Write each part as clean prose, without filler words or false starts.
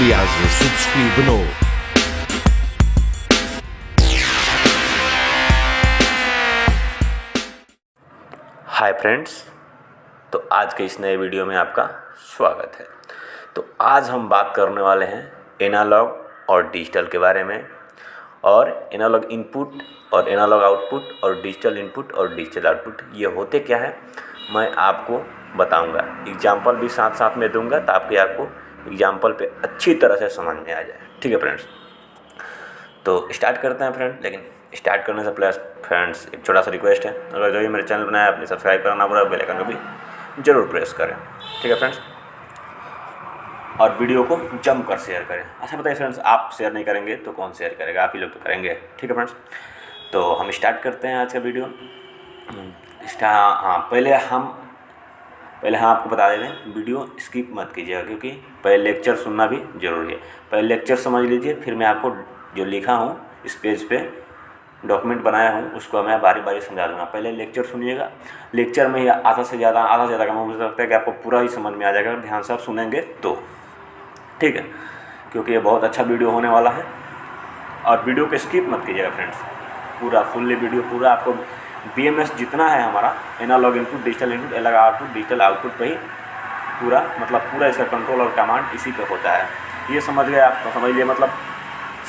Aliás, subscribe no. Hi friends, तो आज के इस नए वीडियो में आपका स्वागत है। तो आज हम बात करने वाले हैं एनालॉग और डिजिटल के बारे में, और एनालॉग इनपुट और एनालॉग आउटपुट और डिजिटल इनपुट और डिजिटल आउटपुट ये होते क्या है मैं आपको बताऊंगा। एग्जाम्पल भी साथ साथ में दूंगा ताकि आपको एग्जाम्पल पे अच्छी तरह से समझ में आ जाए। ठीक है फ्रेंड्स, तो स्टार्ट करते हैं फ्रेंड। लेकिन स्टार्ट करने से पहले फ्रेंड्स एक छोटा सा रिक्वेस्ट है, अगर जो भी मेरे चैनल बनाया अपने सब्सक्राइब करना पूरा बेल आइकन को भी जरूर प्रेस करें। ठीक है फ्रेंड्स, और वीडियो को जम कर शेयर करें। अच्छा बताइए फ्रेंड्स, आप शेयर नहीं करेंगे तो कौन शेयर करेगा? आप ही लोग तो करेंगे। ठीक है फ्रेंड्स, तो हम स्टार्ट करते हैं आज का वीडियो। पहले हम आपको बता दे दें, वीडियो स्किप मत कीजिएगा क्योंकि पहले लेक्चर सुनना भी ज़रूरी है। पहले लेक्चर समझ लीजिए, फिर मैं आपको जो लिखा हूँ इस पेज पे डॉक्यूमेंट बनाया हूँ उसको मैं बारी बारी समझा दूँगा। पहले लेक्चर सुनिएगा। लेक्चर में ही आधा से ज़्यादा का मुझे लगता है कि आपको पूरा ही समझ में आ जाएगा अगर ध्यान से आप सुनेंगे तो। ठीक है, क्योंकि ये बहुत अच्छा वीडियो होने वाला है। और वीडियो को स्किप मत कीजिएगा फ्रेंड्स, पूरा फुल्ली वीडियो पूरा आपको BMS जितना है हमारा analog input, digital input, analog output, digital output पे ही पूरा इसका कंट्रोल और कमांड इसी पे होता है। ये समझ गए आप तो समझ लिए, मतलब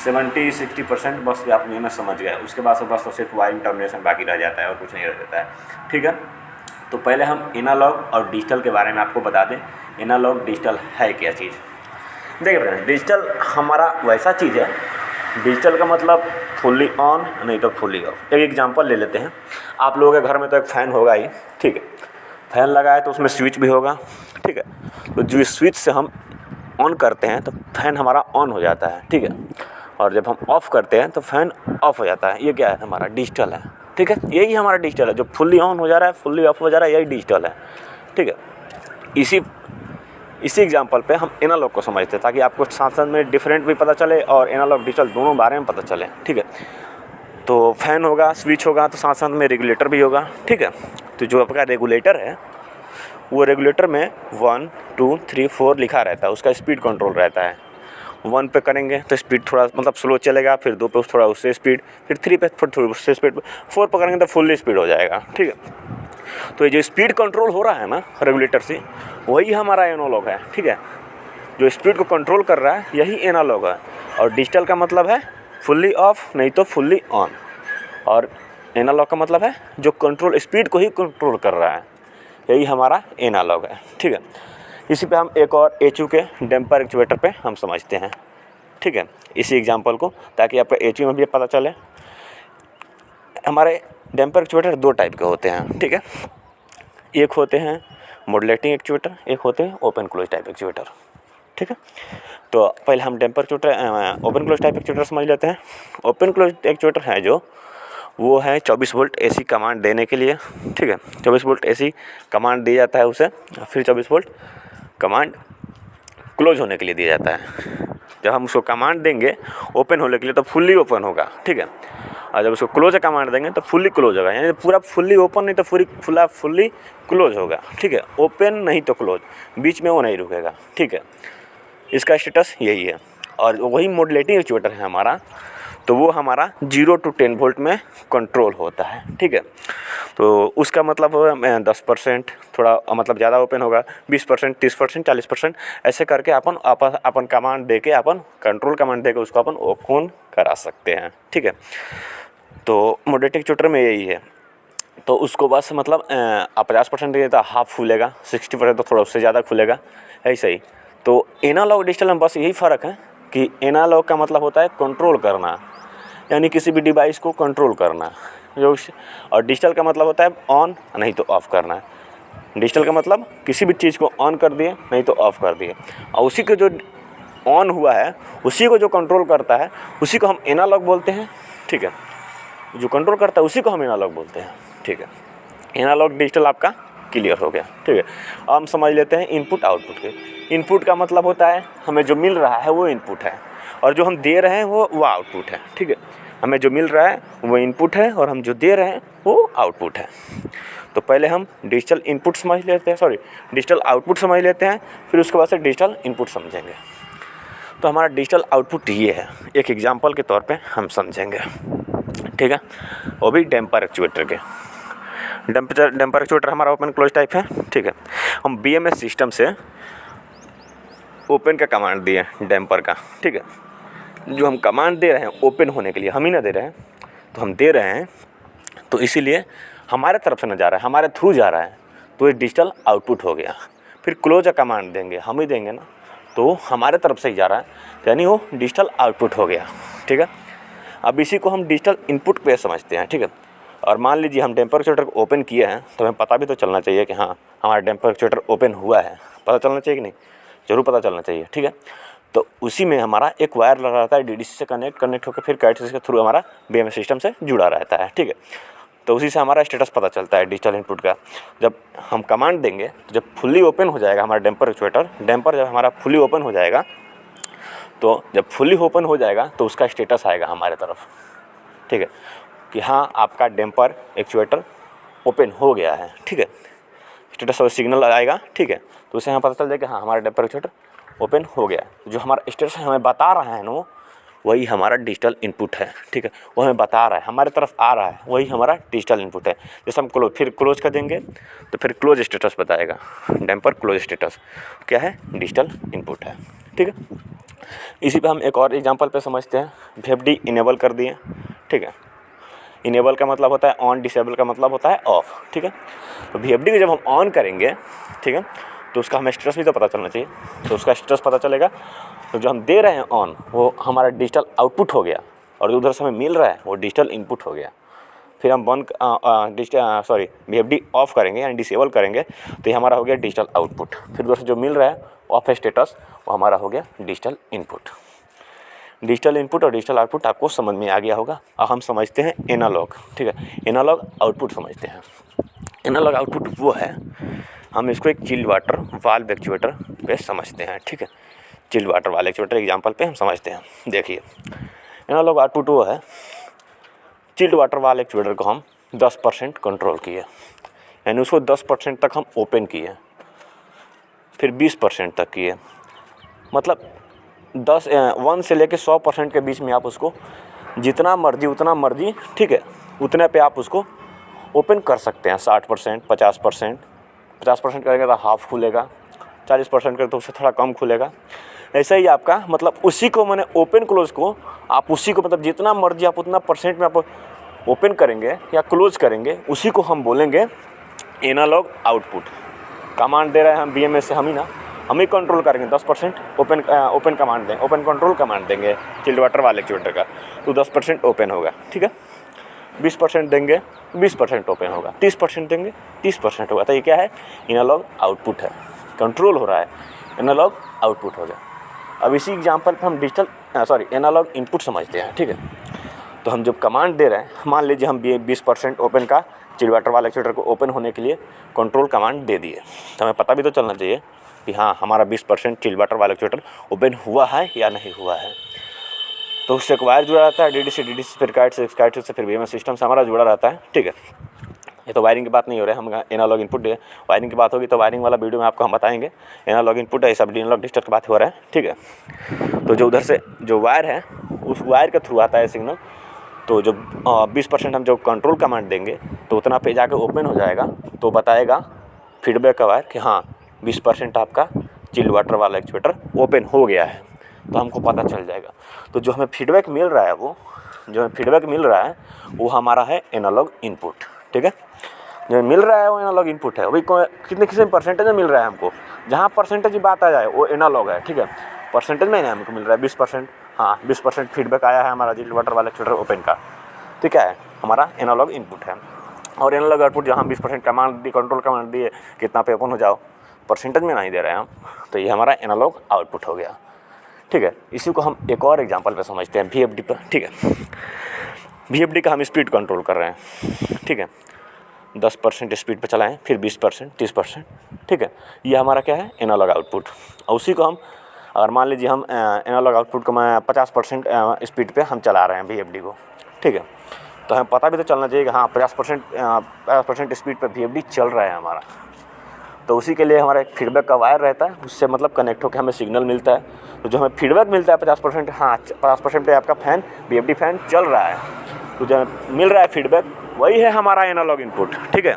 70-60% बस आप BMS समझ गए। उसके बाद बस तो सिर्फ वायरिंग टर्मिनेशन बाकी रह जाता है और कुछ नहीं रह जाता है। ठीक है, तो पहले हम एनालॉग और डिजिटल के बारे में आपको बता दें। एनालॉग डिजिटल है क्या चीज़? देखिए फ्रेंड्स, डिजिटल हमारा वैसा चीज़ है, डिजिटल का मतलब फुल्ली ऑन नहीं तो फुल्ली ऑफ। एक एग्जांपल ले लेते हैं। आप लोगों के घर में तो एक फ़ैन होगा ही। ठीक है, फ़ैन लगा है तो उसमें स्विच भी होगा। ठीक है, तो जो स्विच से हम ऑन करते हैं तो फ़ैन हमारा ऑन हो जाता है। ठीक है, और जब हम ऑफ़ करते हैं तो फ़ैन ऑफ हो जाता है। ये क्या है? हमारा डिजिटल है। ठीक है, यही हमारा डिजिटल है। जो फुल्ली ऑन हो जा रहा है, फुल्ली ऑफ हो जा रहा है, यही डिजिटल है। ठीक है, इसी एग्जांपल पे हम एनालॉग को समझते हैं ताकि आपको साथ साथ में डिफरेंट भी पता चले और एनालॉग डिजिटल दोनों बारे में पता चले। ठीक है, तो फ़ैन होगा, स्विच होगा, तो साथ साथ में रेगुलेटर भी होगा। ठीक है, तो जो आपका रेगुलेटर है वो रेगुलेटर में 1 2 3 4 लिखा रहता है, उसका स्पीड कंट्रोल रहता है। 1 पे करेंगे तो स्पीड थोड़ा मतलब स्लो चलेगा, फिर 2 पे थोड़ा उससे स्पीड, फिर 3 पे थोड़ा उससे स्पीड, 4 पे करेंगे तो फुल्ली स्पीड हो जाएगा। ठीक है, तो ये जो स्पीड कंट्रोल हो रहा है ना रेगुलेटर से, वही हमारा एनालॉग है। ठीक है, जो स्पीड को कंट्रोल कर रहा है यही एनालॉग है। और डिजिटल का मतलब है फुल्ली ऑफ नहीं तो फुल्ली ऑन, और एनालॉग का मतलब है जो कंट्रोल स्पीड को ही कंट्रोल कर रहा है, यही हमारा एनालॉग है। ठीक है, इसी पे हम एक और HU के डैम्पर एक्चुएटर पे हम समझते हैं। ठीक है, इसी एग्जांपल को, ताकि आपको HU में भी पता चले। हमारे डैम्पर एक्चुएटर 2 टाइप के होते हैं। ठीक है, एक होते हैं मॉड्यूलेटिंग एक्चुएटर, एक होते हैं ओपन क्लोज टाइप एक्चुएटर। ठीक है, तो पहले हम damper actuator open close type actuator समझ लेते हैं। ओपन क्लोज एक्चुएटर है जो वो है 24 वोल्ट AC कमांड देने के लिए। ठीक है, 24 वोल्ट AC कमांड दिया जाता है उसे, फिर 24 वोल्ट कमांड क्लोज होने के लिए दिया जाता है। जब हम उसको कमांड देंगे ओपन होने के लिए तो फुल्ली ओपन होगा। ठीक है, और जब उसको क्लोज कमांड देंगे तो फुल्ली क्लोज होगा, यानी पूरा फुल्ली ओपन नहीं तो फुल्ली क्लोज होगा। ठीक है, ओपन नहीं तो क्लोज, बीच में वो नहीं रुकेगा। ठीक है, इसका स्टेटस यही है। और वही मॉड्यूलेटिंग एक्चुएटर है हमारा, तो वो हमारा 0 to 10 वोल्ट में कंट्रोल होता है। ठीक है, तो उसका मतलब 10% थोड़ा मतलब ज़्यादा ओपन होगा, 20%, 30%, 40%, ऐसे करके अपन कमांड दे के अपन कंट्रोल कमांड दे के उसको अपन ओपन करा सकते हैं। ठीक है, तो मॉड्यूलेटिंग एक्चुएटर में यही है। तो उसको बस मतलब 50% देगा तो हाफ खुलेगा, 60% तो थोड़ा उससे ज़्यादा खुलेगा, ऐसे ही। तो एनालॉग डिजिटल में बस यही फ़र्क है कि एनालॉग का मतलब होता है कंट्रोल करना, यानी किसी भी डिवाइस को कंट्रोल करना, और डिजिटल का मतलब होता है ऑन नहीं तो ऑफ़ करना। डिजिटल का मतलब किसी भी चीज़ को ऑन कर दिए नहीं तो ऑफ़ कर दिए, और उसी को जो ऑन हुआ है उसी को जो कंट्रोल करता है उसी को हम एनालॉग बोलते हैं। ठीक है, जो कंट्रोल करता है उसी को हम एनालॉग बोलते हैं। ठीक है, एनालॉग डिजिटल आपका क्लियर हो गया। ठीक है, अब हम समझ लेते हैं इनपुट आउटपुट के। इनपुट का मतलब होता है हमें जो मिल रहा है वो इनपुट है, और जो हम दे रहे हैं वो आउटपुट है। ठीक है, हमें जो मिल रहा है वो इनपुट है और हम जो दे रहे हैं वो आउटपुट है। तो पहले हम डिजिटल इनपुट समझ लेते हैं, डिजिटल आउटपुट समझ लेते हैं, फिर उसके बाद से डिजिटल इनपुट समझेंगे। तो हमारा डिजिटल आउटपुट ये है, एक एग्जांपल के तौर पे हम समझेंगे, ठीक है। वो भी डैम्पर एक्चुएटर के। डैम्पर एक्चुएटर हमारा ओपन क्लोज टाइप है, ठीक है। हम BMS सिस्टम से ओपन का कमांड दिए डैम्पर का, ठीक है। जो हम कमांड दे रहे हैं ओपन होने के लिए, हम ही ना दे रहे हैं, तो हम दे रहे हैं, तो इसीलिए हमारे तरफ से ना जा रहा है, हमारे थ्रू जा रहा है, तो ये डिजिटल आउटपुट हो गया। फिर क्लोज का कमांड देंगे, हम ही देंगे ना, तो हमारे तरफ से ही जा रहा है, यानी वो डिजिटल आउटपुट हो गया, ठीक है। अब इसी को हम डिजिटल इनपुट पे समझते हैं, ठीक है। और मान लीजिए हम डैम्पर एक्चुएटर को ओपन किए हैं, तो हमें पता भी तो चलना चाहिए कि हाँ हमारा डैम्पर एक्चुएटर ओपन हुआ है, पता चलना चाहिए कि नहीं, ज़रूर पता चलना चाहिए, ठीक है। तो उसी में हमारा एक वायर लगा रहता है DDC से कनेक्ट होकर फिर कैट के थ्रू हमारा BMS सिस्टम से जुड़ा रहता है, ठीक है। तो उसी से हमारा स्टेटस पता चलता है डिजिटल इनपुट का। जब हम कमांड देंगे तो जब फुल्ली ओपन हो जाएगा हमारा डैम्पर एक्चुएटर, डैम्पर जब हमारा फुल्ली ओपन हो जाएगा, तो जब फुल्ली ओपन हो जाएगा तो उसका स्टेटस आएगा हमारे तरफ, ठीक है, कि हाँ आपका डैम्पर एक्चुएटर ओपन हो गया है, ठीक है। स्टेटस और सिग्नल आएगा, ठीक है। तो उससे हमें पता चल जाएगा हाँ हमारा डैम्पर एक्चुएटर ओपन हो गया। जो हमारा स्टेटस हमें बता रहा है ना, वही हमारा डिजिटल इनपुट है, ठीक है। वो हमें बता रहा है, हमारे तरफ आ रहा है, वही हमारा डिजिटल इनपुट है। जैसे हम क्लोज कर देंगे तो फिर क्लोज स्टेटस बताएगा, डैम्पर क्लोज स्टेटस क्या है, डिजिटल इनपुट है, ठीक है। इसी पे हम एक और एग्जांपल पे समझते हैं। VFD इनेबल कर दिए, ठीक है। इनेबल का मतलब होता है ऑन, डिसेबल का मतलब होता है ऑफ, ठीक है। तो VFD को जब हम ऑन करेंगे, ठीक है, तो उसका हमें स्टेटस भी तो पता चलना चाहिए, तो उसका स्टेटस पता चलेगा। तो जो हम दे रहे हैं ऑन, वो हमारा डिजिटल आउटपुट हो गया, और जो उधर से हमें मिल रहा है वो डिजिटल इनपुट हो गया। फिर हम VFD ऑफ करेंगे यानी डिसेबल करेंगे, तो ये हमारा हो गया डिजिटल आउटपुट। फिर उधर से जो मिल रहा है ऑफ स्टेटस, वो हमारा हो गया डिजिटल इनपुट। डिजिटल इनपुट और डिजिटल आउटपुट आपको समझ में आ गया होगा। अब हम समझते हैं एनालॉग, ठीक है। एनालॉग आउटपुट समझते हैं। एनालॉग आउटपुट वो है, हम इसको एक चिल्ड वाटर वाल्व एक्चुएटर पे समझते हैं, ठीक है। Chilled water valve actuator example पे हम समझते हैं। देखिए एनालॉग आउटपुट वो है, चिल्ड वाटर वाल्व एक्चुएटर को हम 10% कंट्रोल किए, यानी उसको 10% तक हम ओपन किए, फिर 20% तक किए, मतलब 1 से लेकर 100% के बीच में आप उसको जितना मर्जी, ठीक है, उतने पे आप उसको ओपन कर सकते हैं। 60%, 50% करेंगे तो हाफ खुलेगा, 40% करें तो उससे थोड़ा कम खुलेगा। ऐसा ही आपका मतलब उसी को मैंने ओपन क्लोज को आप उसी को मतलब जितना मर्जी आप उतना परसेंट में आप ओपन करेंगे या क्लोज करेंगे, उसी को हम बोलेंगे एनालॉग आउटपुट। कमांड दे रहे हैं हम BMS से, हम ही कंट्रोल करेंगे। 10% ओपन कमांड दें, ओपन कंट्रोल कमांड देंगे चिल्ड वाटर वाले एक्चुएटर का, तो 10% ओपन होगा, ठीक है। 20% देंगे, 20% ओपन होगा। 30% देंगे, 30% होगा। तो ये क्या है, एनालॉग आउटपुट है, कंट्रोल हो रहा है, एनालॉग आउटपुट हो गया। अब इसी एग्जांपल पे हम एनालॉग इनपुट समझते हैं, ठीक है। तो हम जब कमांड दे रहे हैं, मान लीजिए हम 20% ओपन का चिल्ड वाटर वाले एक्चुएटर को ओपन होने के लिए कंट्रोल कमांड दे दिए, तो हमें पता भी तो चलना चाहिए कि हाँ हमारा 20% चिल्ड वाटर वाला एक्चुएटर ओपन हुआ है या नहीं हुआ है। तो उससे एक वायर जुड़ा रहता है DDC फिर काइट से फिर BMS सिस्टम से हमारा जुड़ा रहता है, ठीक है। ये तो वायरिंग की बात नहीं हो रही है, हम एनालॉग इनपुट वायरिंग की बात होगी तो वायरिंग वाला वीडियो में आपको हम बताएंगे। एनालॉग इनपुट है, सब एनालॉग डिजिटल की बात हो रहा है, ठीक है। तो जो उधर से जो वायर है, उस वायर के थ्रू आता है सिग्नल। तो जब 20% हम जो कंट्रोल कमांड देंगे तो उतना पे जाकर ओपन हो जाएगा, तो बताएगा फीडबैक का वायर कि हाँ 20% आपका चिल्ड वाटर वाला एक्चुएटर ओपन हो गया है, तो हमको पता चल जाएगा। तो जो हमें फीडबैक मिल रहा है वो हमारा है एनालॉग इनपुट, ठीक है। जो मिल रहा है वो एनालॉग इनपुट है। अभी कितने परसेंटेज में मिल रहा है हमको, जहाँ परसेंटेज की बात आ जाए वो एनालॉग है, ठीक है। परसेंटेज में हमको मिल रहा है 20%, हाँ 20% फीडबैक आया है हमारा चिल्ड वाटर वाला एक्चुएटर ओपन का, तो क्या है हमारा एनालॉग इनपुट है। और एनालॉग आउटपुट जहाँ 20% कमांड दी, कंट्रोल कमांड दिए कितना पे ओपन हो जाओ, परसेंटेज में नहीं दे रहे हैं हम, तो ये हमारा एनालॉग आउटपुट हो गया, ठीक है। इसी को हम एक और एग्जांपल पे समझते हैं VFD पर, ठीक है। VFD का हम स्पीड कंट्रोल कर रहे हैं, ठीक है। 10% स्पीड पे चलाएं, फिर 20%, 30%, ठीक है। ये हमारा क्या है एनालॉग आउटपुट। और उसी को हम अगर मान लीजिए हम एनालॉग आउटपुट को 50% स्पीड पे हम चला रहे हैं VFD को, ठीक है। तो हमें पता भी तो चलना चाहिए कि हाँ 50% स्पीड पे VFD चल रहा है हमारा। तो उसी के लिए हमारा एक फीडबैक का वायर रहता है, उससे मतलब कनेक्ट होकर हमें सिग्नल मिलता है। तो जो हमें फीडबैक मिलता है 50%, हाँ 50% पे आपका फैन BFD फैन चल रहा है, तो जो मिल रहा है फीडबैक वही है हमारा एनालॉग इनपुट। ठीक है,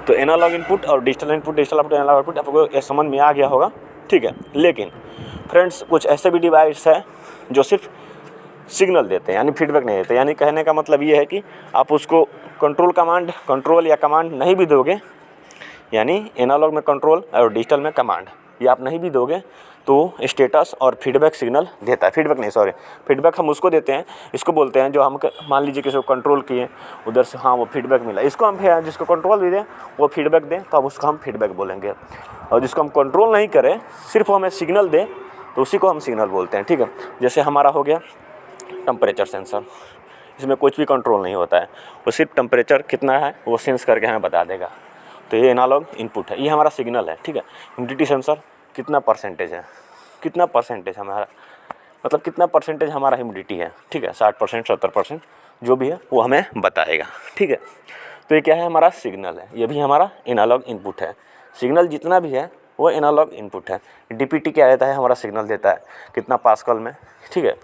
तो एनालॉग इनपुट और digital input, digital output, analog output आपको ये समझ में आ गया होगा। ठीक है, लेकिन फ्रेंड्स कुछ ऐसे भी डिवाइस है जो सिर्फ सिग्नल देते हैं, यानी फीडबैक नहीं देते। यानी कहने का मतलब ये है कि आप उसको कंट्रोल या कमांड नहीं भी दोगे, यानी एनालॉग में कंट्रोल और डिजिटल में कमांड, ये आप नहीं भी दोगे तो स्टेटस और फीडबैक सिग्नल देता है। फीडबैक हम उसको देते हैं, इसको बोलते हैं जो हम मान लीजिए किसी को कंट्रोल किए उधर से, हाँ वो फीडबैक मिला, इसको हम जिसको कंट्रोल भी दें वो फीडबैक दें तो अब उसको हम फीडबैक बोलेंगे। और जिसको हम कंट्रोल नहीं करें, सिर्फ वो हमें सिग्नल दें तो उसी को हम सिग्नल बोलते हैं। ठीक है, जैसे हमारा हो गया टेम्परेचर सेंसर, इसमें कुछ भी कंट्रोल नहीं होता है, वो सिर्फ टेम्परेचर कितना है वो सेंस करके हमें बता देगा, तो ये एनालॉग इनपुट है, ये हमारा सिग्नल है। ठीक है, ह्यूमिडिटी सेंसर कितना परसेंटेज हमारा, मतलब कितना परसेंटेज हमारा ह्यूमिडिटी है। ठीक है, 60%, 70%, जो भी है वो हमें बताएगा। ठीक है, तो ये क्या है, हमारा सिग्नल है, ये भी हमारा एनालॉग इनपुट है। सिग्नल जितना भी है वो एनालॉग इनपुट है। DPT क्या देता है, हमारा सिग्नल देता है कितना पास्कल में। ठीक है,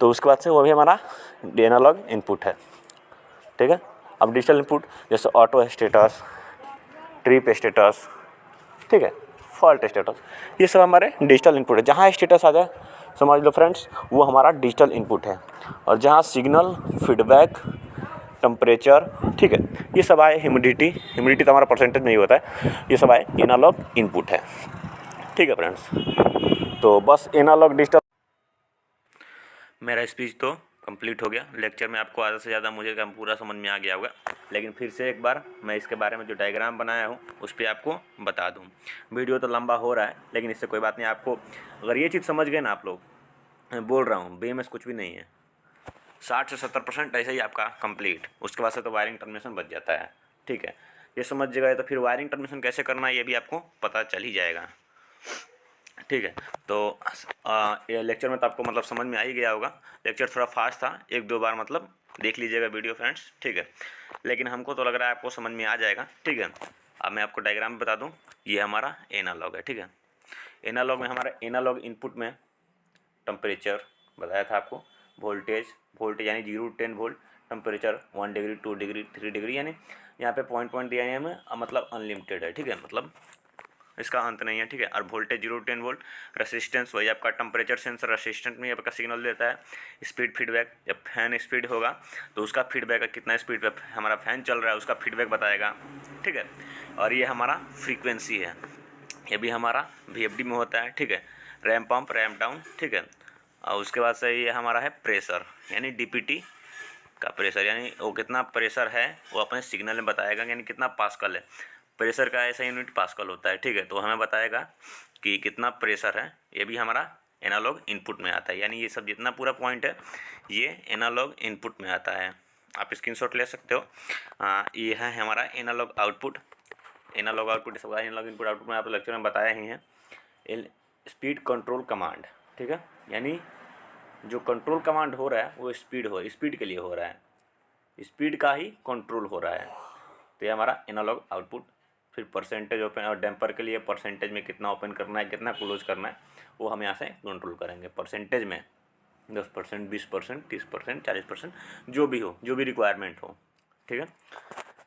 तो उसके बाद से वो भी हमारा एनालॉग इनपुट है। ठीक है, अब डिजिटल इनपुट जैसे ऑटो स्टेटस, ट्रिप स्टेटस, ठीक है, फॉल्ट स्टेटस, ये सब हमारे डिजिटल इनपुट है। जहाँ स्टेटस आ जाए समझ लो फ्रेंड्स वो हमारा डिजिटल इनपुट है, और जहाँ सिग्नल, फीडबैक, टेम्परेचर, ठीक है, ये सब आए, ह्यूमिडिटी तो हमारा परसेंटेज में ही होता है, ये सब आए एनालॉग इनपुट है। ठीक है फ्रेंड्स, तो बस एनालॉग डिजिटल मेरा स्पीच तो कंप्लीट हो गया। लेक्चर में आपको आधा से ज़्यादा मुझे पूरा समझ में आ गया होगा, लेकिन फिर से एक बार मैं इसके बारे में जो डायग्राम बनाया हूँ उस पर आपको बता दूँ। वीडियो तो लंबा हो रहा है लेकिन इससे कोई बात नहीं, आपको अगर ये चीज़ समझ गए ना आप लोग, मैं बोल रहा हूँ BMS कुछ भी नहीं है, 60 से 70% ऐसे ही आपका कंप्लीट, उसके बाद से तो वायरिंग टर्मिनेशन बच जाता है। ठीक है, ये समझ गए तो फिर वायरिंग टर्मिनेशन कैसे करना है ये भी आपको पता चल ही जाएगा। ठीक है, तो ये लेक्चर में तो आपको मतलब समझ में आ ही गया होगा। लेक्चर थोड़ा फास्ट था, 1-2 बार मतलब देख लीजिएगा वीडियो फ्रेंड्स। ठीक है, लेकिन हमको तो लग रहा है आपको समझ में आ जाएगा। ठीक है, अब मैं आपको डायग्राम बता दूं, ये हमारा एनालॉग है। ठीक है, एनालॉग में हमारा एनालॉग इनपुट में टेम्परेचर बताया था आपको, वोल्टेज यानी 0 to 10 volt, temperature 1 degree, 2 degree, 3 degree, यानी यहाँ पे पॉइंट दिया है हमें, मतलब अनलिमिटेड है। ठीक है, मतलब इसका अंत नहीं है। ठीक है, और वोल्टेज 0 to 10 वोल्ट, रेसिस्टेंस वही आपका टेम्परेचर सेंसर रेसिस्टेंट में आपका सिग्नल देता है। स्पीड फीडबैक, जब फैन स्पीड होगा तो उसका फीडबैक है, कितना स्पीड पे हमारा फैन चल रहा है उसका फीडबैक बताएगा। ठीक है, और ये हमारा फ्रीक्वेंसी है, ये भी हमारा VFD में होता है। ठीक है, रैम्प अप, रैम्प डाउन। ठीक है, और उसके बाद से ये हमारा है प्रेशर, यानी DPT का प्रेशर, यानी वो कितना प्रेशर है वो अपने सिग्नल में बताएगा, यानी कितना पास्कल है। प्रेशर का ऐसा यूनिट पास्कल होता है। ठीक है, तो हमें बताएगा कि कितना प्रेशर है, ये भी हमारा एनालॉग इनपुट में आता है। यानी ये सब जितना पूरा पॉइंट है ये एनालॉग इनपुट में आता है। आप स्क्रीनशॉट ले सकते हो। ये है हमारा एनालॉग आउटपुट। एनालॉग आउटपुट सब एनालॉग इनपुट आउटपुट में आप लेक्चर में बताया ही है। स्पीड कंट्रोल कमांड, ठीक है, यानी जो कंट्रोल कमांड हो रहा है वो स्पीड के लिए हो रहा है, स्पीड का ही कंट्रोल हो रहा है। तो ये हमारा एनालॉग आउटपुट। फिर परसेंटेज ओपन और डैम्पर के लिए परसेंटेज में कितना ओपन करना है, कितना क्लोज करना है, वो हम यहाँ से कंट्रोल करेंगे। परसेंटेज में 10%, 20%, 30%, 40%, जो भी हो, जो भी रिक्वायरमेंट हो। ठीक है,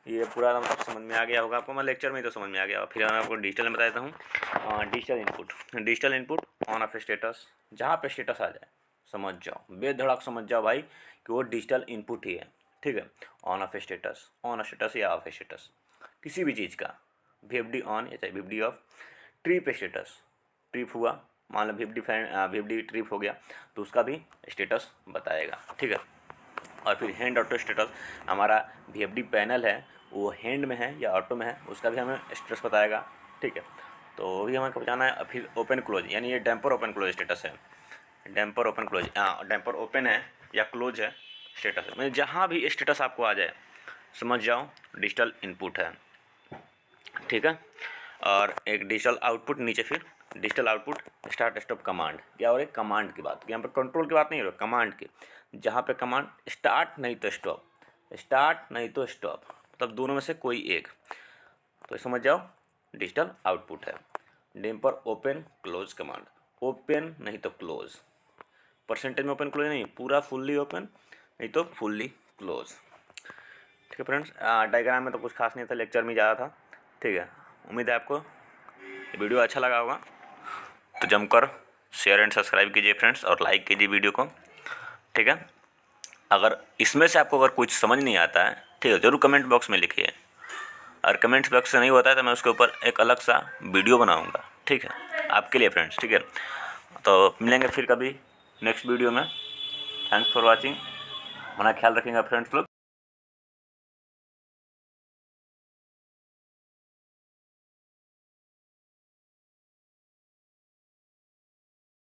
ये पूरा मतलब समझ में आ गया होगा आपको, मैं लेक्चर में ही तो समझ में आ गया। फिर मैं आपको डिजिटल में बता देता हूँ। Digital input on off status, जहाँ पे स्टेटस आ जाए समझ जाओ, बेधड़क समझ जाओ भाई कि वो डिजिटल इनपुट ही है। ठीक है, ऑन ऑफ स्टेटस या ऑफ स्टेटस किसी भी चीज़ का, VFD ऑन या चाहे VFD of. Trip status, trip हुआ, मान लो VFD ट्रिप हो गया तो उसका भी स्टेटस बताएगा। ठीक है, और फिर हैंड ऑटो स्टेटस, हमारा VFD पैनल है वो हैंड में है या ऑटो में है, उसका भी हमें स्टेटस बताएगा। ठीक है, तो भी हमें बताना है। फिर ओपन क्लोज, यानी ये डैम्पर ओपन क्लोज स्टेटस है। Damper open close, damper open है या क्लोज है स्टेटस है, मतलब जहाँ भी स्टेटस आपको आ जाए समझ जाओ डिजिटल इनपुट है। ठीक है, और एक डिजिटल आउटपुट नीचे, फिर digital output start stop command, क्या हो रही है, कमांड की बात, यहाँ पर कंट्रोल की बात नहीं हो रही, कमांड की। जहाँ पे कमांड स्टार्ट नहीं तो स्टॉप, मतलब दोनों में से कोई एक, तो समझ जाओ डिजिटल आउटपुट है। Damper open close command, open नहीं तो क्लोज, परसेंटेज में ओपन क्लोज नहीं, पूरा फुल्ली ओपन नहीं तो फुल्ली क्लोज। ठीक है फ्रेंड्स, डायग्राम में तो कुछ खास नहीं था, लेक्चर में ज़्यादा था। ठीक है, उम्मीद है आपको ये वीडियो अच्छा लगा होगा, तो जमकर शेयर एंड सब्सक्राइब कीजिए फ्रेंड्स, और लाइक कीजिए वीडियो को। ठीक है, अगर इसमें से आपको अगर कुछ समझ नहीं आता है, ठीक है, ज़रूर कमेंट बॉक्स में लिखिए। और कमेंट्स बॉक्स से नहीं होता है तो मैं उसके ऊपर एक अलग सा वीडियो बनाऊंगा, ठीक है, आपके लिए फ्रेंड्स। ठीक है, तो मिलेंगे फिर कभी नेक्स्ट वीडियो में। थैंक्स फॉर वॉचिंग, अपना ख्याल रखिएगा फ्रेंड्स लोग।